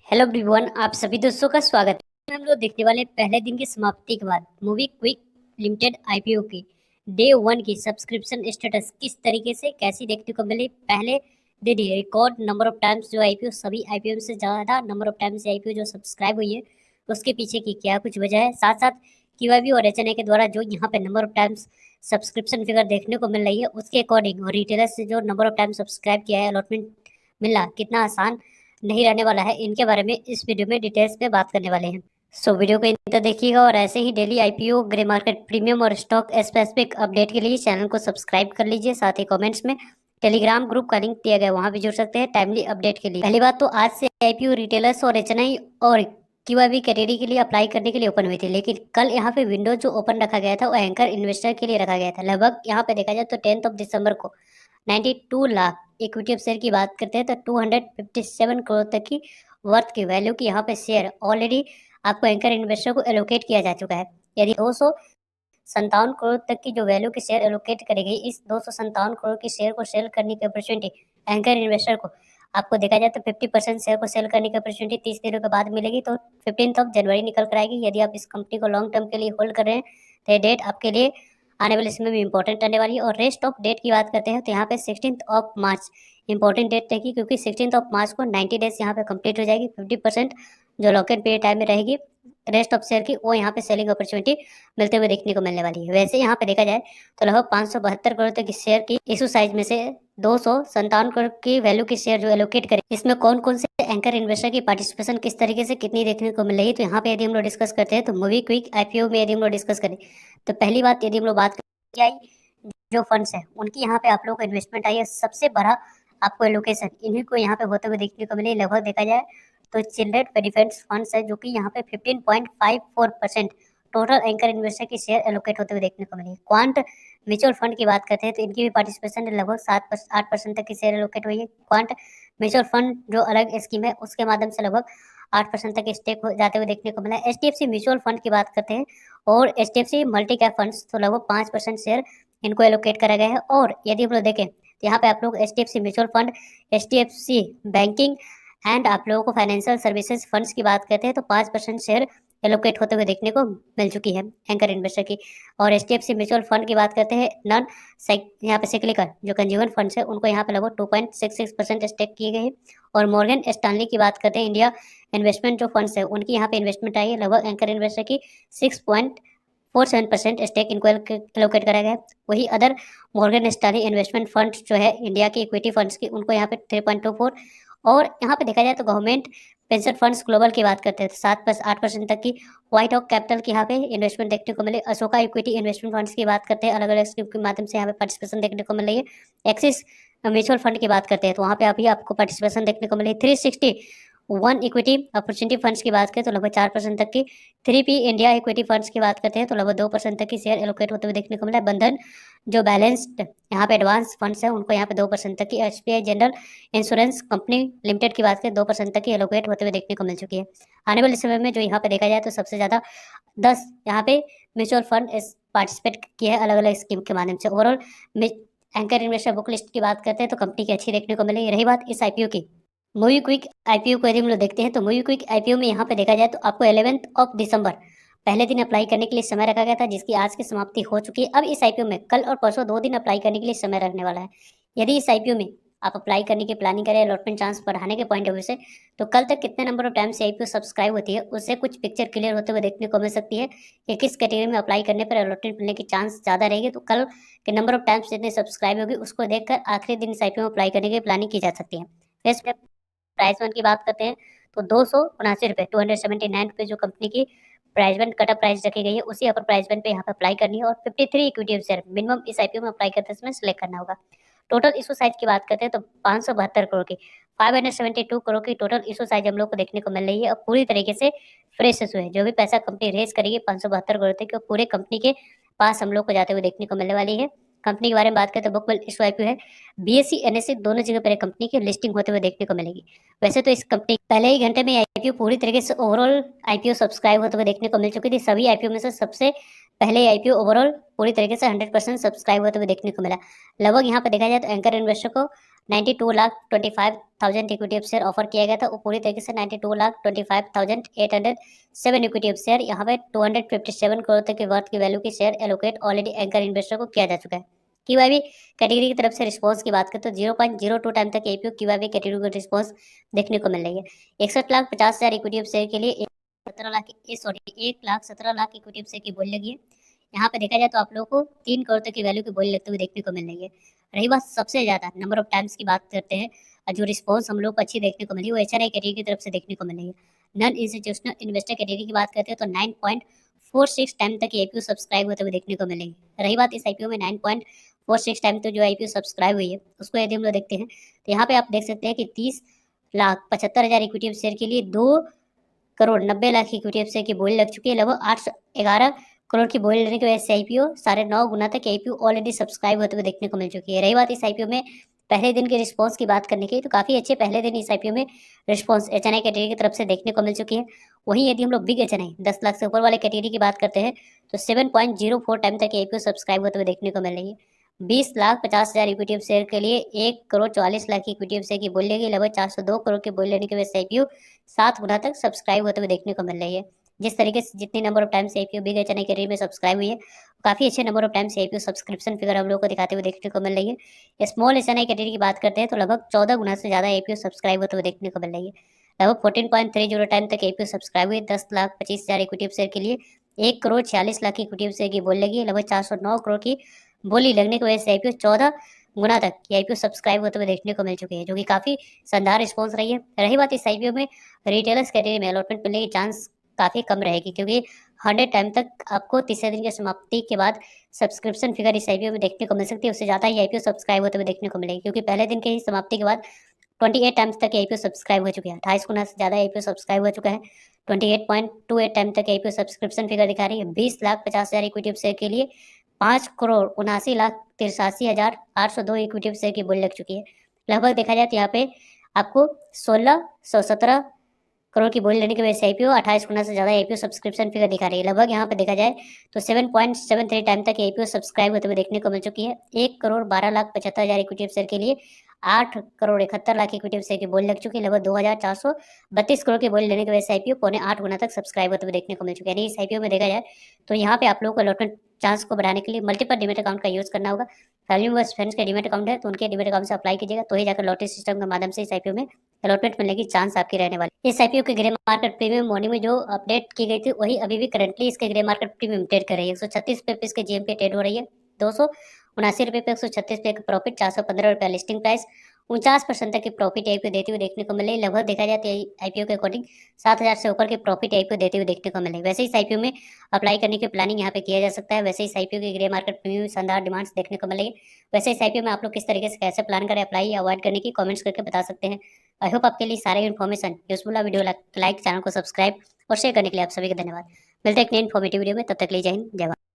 Hello everyone, आप सभी दोस्तों का स्वागत है। हम लोग देखने वाले हैं पहले दिन की समाप्ति के बाद मूवी क्विक लिमिटेड आईपीओ की डे वन की सब्सक्रिप्शन स्टेटस किस तरीके से कैसी देखने को मिली। पहले दिन ही रिकॉर्ड नंबर ऑफ टाइम्स जो आईपीओ सभी आईपीओ से ज़्यादा नंबर ऑफ टाइम्स आईपीओ जो सब्सक्राइब हुई है, उसके पीछे की क्या कुछ वजह है। साथ साथ क्यूआईबी और एचएनए के द्वारा जो यहाँ पे number of times subscription figure देखने को मिल रही है, उसके अकॉर्डिंग और रिटेलर से जो नंबर ऑफ टाइम सब्सक्राइब किया है अलॉटमेंट मिलना कितना आसान नहीं रहने वाला है, इनके बारे में इस वीडियो में डिटेल्स में बात करने वाले हैं। सो वीडियो को इंत तक देखिएगा और ऐसे ही daily IPO, grey market, premium और स्टॉक स्पेसिफिक अपडेट के लिए चैनल को सब्सक्राइब कर लीजिए। साथ ही कमेंट्स में टेलीग्राम ग्रुप का लिंक दिया गया, वहां भी जुड़ सकते हैं टाइमली अपडेट के लिए। पहली बात तो आज से आईपीओ रिटेलर्स और एचएनआई और क्यूआईबी कैटेगरी के लिए अप्लाई करने के लिए ओपन हुई थी, लेकिन कल यहाँ पे विंडो जो ओपन रखा गया था वो एंकर इन्वेस्टर के लिए रखा गया था। लगभग यहाँ पे देखा जाए तो 10 दिसंबर को 92 लाख इक्विटी ऑफ शेयर की बात करते हैं तो 257 करोड़ तक की वर्थ की वैल्यू की यहाँ पे शेयर ऑलरेडी आपको एंकर इन्वेस्टर को एलोकेट किया जा चुका है। यदि 257 करोड़ तक की जो वैल्यू की शेयर एलोकेट करी गई, इस 257 करोड़ की शेयर को सेल करने की अपॉर्चुनिटी एंकर इन्वेस्टर को आपको देखा जाए तो 50% शेयर को सेल करने की अपॉर्चुनिटी 30 दिनों के बाद मिलेगी, तो 15 जनवरी निकल कर आएगी। यदि आप इस कंपनी को लॉन्ग टर्म के लिए होल्ड कर रहे हैं तो ये डेट आपके लिए आने वाले समय में इंपॉर्टेंट रहने वाली है। और रेस्ट ऑफ डेट की बात करते हैं तो यहाँ पे 16 मार्च इंपॉर्टेंट डेट रहेगी, क्योंकि 16 मार्च को 90 डेज यहाँ पे कंप्लीट हो जाएगी। 50% जो लॉकेट पीरियड टाइम में रहेगी रेस्ट ऑफ शेयर की, वो यहाँ पे सेलिंग अपॉर्चुनिटी मिलते हुए देखने को मिलने वाली है। वैसे यहाँ पे देखा जाए तो लगभग 572 करोड़ तक की शेयर की इशू साइज में से 257 करोड़ की वैल्यू की शेयर जो एलोकेट करें, इसमें कौन कौन से एंकर इन्वेस्टर की पार्टिसिपेशन किस तरीके से कितनी देखने को मिल रही है, तो यहाँ पे यदि हम लोग डिस्कस करते हैं तो मूवी क्विक आईपीओ में यदि हम लोग डिस्कस करें तो पहली बात यदि हम लोग बात करें आई जो फंड्स है उनकी यहाँ पे आप लोगों को इन्वेस्टमेंट आई है, सबसे बड़ा आपको एलोकेशन इन्हीं को यहाँ पे होते हुए देखने को मिले। लगभग देखा जाए तो चिल्ड्रेन बेनिफिट्स फंड्स है जो कि यहाँ पे 15.54% टोटल एंकर इन्वेस्टर की शेयर एलोकेट होते हुए देखने को मिली। क्वांट म्यूचुअल फंड की बात करते हैं तो इनकी भी पार्टिसिपेशन लगभग 8% तक की शेयर एलोकेट हुई है। क्वांट म्यूचुअल फंड जो अलग स्कीम है उसके माध्यम से लगभग 8% तक स्टेक हो जाते हुए देखने को मिला। एचडीएफसी म्यूचुअल फंड की बात करते हैं और एचडीएफसी मल्टी कैप फंड्स तो लगभग 5% शेयर इनको एलोकेट करा गया है। और यदि हम लोग देखें तो यहाँ पे आप लोग HDFC mutual fund, HDFC banking and आप लोगों को फाइनेंशियल सर्विसेज फंड्स की बात करते हैं तो 5% शेयर एलोकेट होते हुए देखने को मिल चुकी है एंकर इन्वेस्टर की। और एचडीएफसी म्यूचुअल फंड की बात करते हैं नॉन यहाँ पे सिक्लिकल जो कंज्यूमर फंड्स है उनको यहाँ पे लगभग 2.66% स्टेक किए गए हैं। और मॉर्गन स्टैनली की बात करते हैं इंडिया इन्वेस्टमेंट जो फंड्स है उनकी यहाँ पे इन्वेस्टमेंट आई है लगभग एंकर इन्वेस्टर की 6.47% स्टेक इनको एलोकेट करा गया है। वही other Morgan Stanley investment fund जो है इंडिया की इक्विटी फंड्स की उनको यहाँ पे 3.24। और यहाँ पे देखा जाए तो गवर्नमेंट पेंशन फंड्स ग्लोबल की बात करते हैं तो 7-8% तक की व्हाइट हॉक कैपिटल की यहाँ पे इन्वेस्टमेंट देखने को मिले। अशोका इक्विटी इन्वेस्टमेंट फंड्स की बात करते हैं, अलग अलग स्कीम के माध्यम से यहाँ पे पार्टिसिपेशन देखने को मिल रही है। एक्सिस म्यूचुअल फंड की बात करते हैं तो वहाँ पे अभी आपको पार्टिसिपेशन देखने को मिली। 361 इक्विटी अपॉर्चुनिटी फंड्स की बात करें तो लगभग 4% तक की। 3P इंडिया इक्विटी फंड्स की बात करते हैं तो लगभग 2% तक की शेयर एलोकेट होते हुए देखने को मिला है। बंधन जो बैलेंस्ड यहाँ पे एडवांस फंड्स है उनको यहाँ पे 2% तक की। SBI general insurance company limited की बात करें 2% तक की एलोकेट होते हुए देखने को मिल चुकी है। आने वाले समय में जो यहाँ पे देखा जाए तो सबसे ज़्यादा 10 यहाँ पे म्यूचुअल फंड पार्टिसिपेट किए हैं अलग अलग स्कीम के माध्यम से। Overall anchor investor book list की बात करते हैं तो कंपनी की अच्छी देखने को मिली। रही बात इस आईपीओ की, मूवी क्विक आईपीओ को यदि हम लोग देखते हैं तो मूवी क्विक आईपीओ में यहाँ पे देखा जाए तो आपको 11 दिसंबर पहले दिन अप्लाई करने के लिए समय रखा गया था, जिसकी आज की समाप्ति हो चुकी है। अब इस आईपीओ में कल और परसों 2 दिन अप्लाई करने के लिए समय रखने वाला है। यदि इस आईपीओ में आप अप्लाई करने की प्लानिंग करें अलॉटमेंट चांस बढ़ाने के पॉइंट ऑफ व्यू से, तो कल तक कितने नंबर ऑफ टाइम से आईपीओ सब्सक्राइब होती है उससे कुछ पिक्चर क्लियर होते हुए देखने को मिल सकती है कि किस कैटेगरी में अप्लाई करने पर अलॉटमेंट मिलने की चांस ज़्यादा रहेगी। तो कल के नंबर ऑफ टाइम्स जितने सब्सक्राइब होगी उसको देखकर आखिरी दिन इस आईपीओ में अप्लाई करने की प्लानिंग की जा सकती है। फिर प्राइस वन की बात करते हैं तो 279 रुपये 279 रुपये जो कंपनी की price band cut off price रखी गई है उसी अपर प्राइस बैंड पे यहाँ पे अप्लाई करनी है। और 53 इक्विटी शेयर मिनिमम इस आईपीओ में अप्लाई करते समय सिलेक्ट करना होगा। टोटल इशू साइज की बात करते हैं तो 572 करोड़ की 572 करोड़ की टोटल इशू साइज हम लोग को देखने को मिल रही है। और पूरी तरीके से फ्रेश इशू है, जो भी पैसा कंपनी रेज करेगी 572 करोड़ तक पूरे कंपनी के पास हम लोग को जाते हुए देखने को मिलने वाली है। कंपनी के बारे में बात करें तो बुक वैल्यू इशू आईपीओ है, बीएससी एनएससी दोनों जगह पर कंपनी की लिस्टिंग होते हुए देखने को मिलेगी। वैसे तो इस कंपनी पहले ही घंटे में आईपीओ पूरी तरीके से ओवरऑल आईपीओ सब्सक्राइब होते हुए देखने को मिल चुकी थी। सभी आईपीओ में से सबसे पहले आईपीओ ओवरऑल पूरी तरीके से 100% सब्सक्राइब होते हुए देखने को मिला। लगभग यहाँ पे देखा जाए तो एंकर इन्वेस्टर को 92,25,000 इक्विटी ऑफ शेयर ऑफर किया गया था। वो पूरी तरीके से 92,25,807 इक्विटी ऑफ शेयर यहाँ पे 257 करोड़ तक के वर्थ की वैल्यू के share allocate already anchor investor को किया जा चुका है। क्यूआईबी कैटेगरी की तरफ से रिस्पॉन्स की बात करें तो 0.02 टाइम तक एपीओ क्यूआईबी कैटेगरी को रिस्पॉन्स देखने को मिल रही है। 61,50,000 इक्विटी ऑफ शेयर के लिए 1,17 लाख इक्विटी ऑफ शेयर की बोली लगी है। यहाँ पे देखा जाए तो आप लोगों को 3 करोड़ तक की वैल्यू की बोली लगते हुए देखने को मिल रही है। रही बात सबसे ज्यादा नंबर ऑफ टाइम्स की बात करते हैं, जो रिस्पॉन्स हम लोग को अच्छी देखने को मिली वो एचएनआई कैटेगरी की तरफ से देखने को मिल रही है। नॉन इंस्टीट्यूशनल इन्वेस्टर कैटेगरी की बात करते हैं तो 9.46 टाइम तक एपीओ सब्सक्राइब होते हुए देखने को मिलेगी। रही बात इस आईपीओ में 9.46 टाइम तो जो आईपीओ सब्सक्राइब हुई है उसको यदि हम लोग देखते हैं तो यहाँ पे आप देख सकते हैं कि 30,75,000 इक्विटी ऑफ शेयर के लिए 2,90,00,000 इक्विटी ऑफ शेयर की बोली लग चुकी है। लगभग 811 करोड़ की बोली लेने की वजह से आईपीओ 9.5 गुना तक आईपीओ ऑलरेडी सब्सक्राइब होते हुए देखने को मिल चुकी है। रही बात इस आईपीओ में पहले दिन के रिस्पांस की बात करने की तो काफी अच्छे पहले दिन इस आईपीओ में रिस्पांस एचएनआई कैटेगरी की तरफ से देखने को मिल चुकी है। वहीं यदि हम लोग बिग एचएनआई 10 लाख से ऊपर वाले कैटेगरी की बात करते हैं तो 7.04 टाइम तक आईपीओ सब्सक्राइब होते हुए देखने को मिल रही है। 20,50,000 इक्विटी ऑफ शेयर के लिए 1,44,00,000 की इक्विटी ऑफ शेयर की बोली लेगी। लगभग 402 करोड़ की बोली लेने की वजह से आईपीओ 7 गुना तक सब्सक्राइब होते हुए देखने को मिल रही है। जिस तरीके से जितनी number of times IPO big HNI category में सब्सक्राइब हुई है काफी अच्छे number of times IPO subscription figure हम लोग को दिखाते हुए देखने को मिल रही है। स्मॉल एचएनआई कैटेगरी की बात करते हैं तो लगभग 14 गुना से ज्यादा आईपीओ सब्सक्राइब होते हुए देखने को मिल रही है। लगभग 14.30 टाइम तक आईपीओ सब्सक्राइब हुई। 10,25,000 इक्विटी ऑफ शेयर के लिए 1,46,00,000 की इक्विटी ऑफ शेयर की बोली लगी। लगभग 409 करोड़ की बोली लगने की वजह से आईपीओ 14 गुना तक की आईपीओ सब्सक्राइब होते हुए देखने को मिल चुके हैं, जो कि काफी शानदार रिस्पॉन्स रही है। रही बात इस आईपीओ में रिटेलर्स कैटेगरी में अलॉटमेंट मिलने की चांस काफी कम रहेगी, क्योंकि 100 टाइम तक आपको तीसरे दिन की समाप्ति के बाद सब्सक्रिप्शन फिगर इस आईपीओ में देखने को मिल सकती है। उससे ज्यादा ही आईपीओ सब्सक्राइब होते हुए देखने को मिलेगी, क्योंकि पहले दिन के ही समाप्ति के बाद 28 टाइम्स तक आईपीओ सब्सक्राइब हो चुके हैं। 28 गुना से ज्यादा आईपीओ सब्सक्राइब हो चुका है। 28.28 टाइम तक आईपीओ सब्सक्रिप्शन फिगर दिखा रही है। 20,50,000 इक्विटी ऑफ शेयर के लिए 5,79,83,802 इक्विटी ऑफ शेयर की बोली लग चुकी है। लगभग देखा जाए तो यहाँ पे आपको 1,617 करोड़ की बोली लेने की वजह से आईपीओ 28 गुना से ज्यादा आईपीओ सब्सक्रिप्शन फिगर दिखा रही है। लगभग यहाँ पे देखा जाए तो 7.73 टाइम तक आईपीओ सब्सक्राइब होते हुए देखने को मिल चुकी है। 1,12,75,000 इक्विटी ऑफ शेयर के लिए 8,71,00,000 इक्विटी ऑफ शेयर की बोली लग चुकी है। लगभग 2,432 करोड़ की बोली लेने की वजह से आईपीओ 8.25 गुना तक सब्सक्राइब होते हुए देखने को मिल चुकी है। यानी इस आईपीओ में देखा जाए तो यहाँ पे आप लोगों को अलॉटमेंट चांस को बढ़ाने के लिए मल्टीपल डिमेट अकाउंट का यूज करना होगा। फैमिली मेंबर्स फ्रेंड्स के डिमेट अकाउंट है तो उनके डिमेट अकाउंट से अप्लाई कीजिएगा, तो ही जाकर लॉटरी सिस्टम के माध्यम से इस आईपीओ में अलॉटमेंट मिलने की चांस आपकी रहने वाली। इस आईपीओ के ग्रे मार्केट प्रीमियम मॉर्निंग में जो अपडेट की गई थी वही अभी भी करंटली इसके ग्रे मार्केट प्रीमियम ट्रेड कर रही है। 136 रुपये पे इसके जीएमपी ट्रेड हो रही है। 279 रुपये पे 136 रुपये का प्रॉफिट, 415 रुपये लिस्टिंग प्राइस, 49% तक की प्रॉफिट आईपीओ देते हुए देखने को मिले। लगभग देखा जाए तो आईपीओ के अकॉर्डिंग 7,000 से ऊपर के प्रॉफिट आईपीओ देते हुए देखने को मिले। वैसे इस आईपीओ में अप्लाई करने की प्लानिंग यहाँ पे किया जा सकता है। वैसे इस आईपीओ के ग्रे मार्केट प्रीमियम शानदार डिमांड्स देखने को मिलेगी। वैसे इस आईपीओ में आप लोग किस तरीके से कैसे प्लान करें अप्लाई या अवॉइड करने की कमेंट्स करके बता सकते हैं। आई होप आपके लिए सारे इन्फॉर्मेशन यूजफुल है। वीडियो लाइक, चैनल को सब्सक्राइब और शेयर करने के लिए आप सभी का धन्यवाद। मिलते हैं एक नई इन्फॉर्मेटिव वीडियो में, तब तक के लिए जय हिंद, जय भारत।